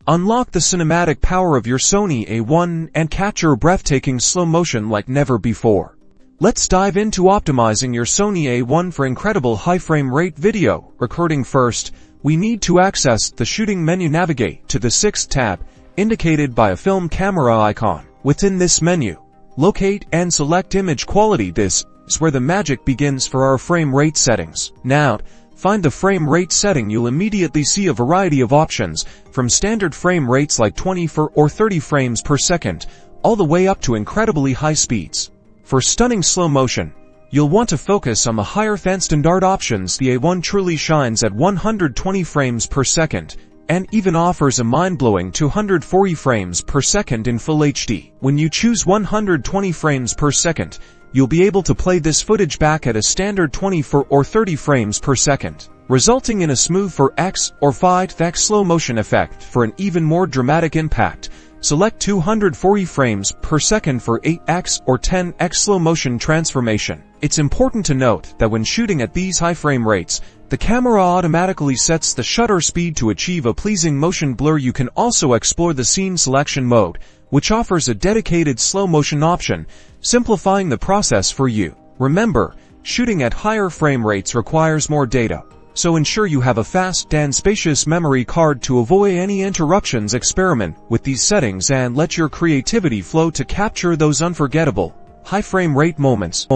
Unlock the cinematic power of your Sony A1 and capture breathtaking slow motion like never before. Let's dive into optimizing your Sony A1 for incredible high frame rate video recording. First, we need to access the shooting menu. Navigate to the 6th tab, indicated by a film camera icon. Within this menu, locate and select image quality. This is where the magic begins for our frame rate settings. Now, find the frame rate setting. You'll immediately see a variety of options, from standard frame rates like 20 or 30 frames per second, all the way up to incredibly high speeds. For stunning slow motion, you'll want to focus on the higher than standard options. The A1 truly shines at 120 frames per second, and even offers a mind-blowing 240 frames per second in Full HD. When you choose 120 frames per second, you'll be able to play this footage back at a standard 24 or 30 frames per second, resulting in a smooth 4x or 5x slow motion effect. For an even more dramatic impact, select 240 frames per second for 8x or 10x slow motion transformation. It's important to note that when shooting at these high frame rates, the camera automatically sets the shutter speed to achieve a pleasing motion blur. You can also explore the scene selection mode, which offers a dedicated slow motion option, simplifying the process for you. Remember, shooting at higher frame rates requires more data, so ensure you have a fast and spacious memory card to avoid any interruptions. Experiment with these settings and let your creativity flow to capture those unforgettable high frame rate moments.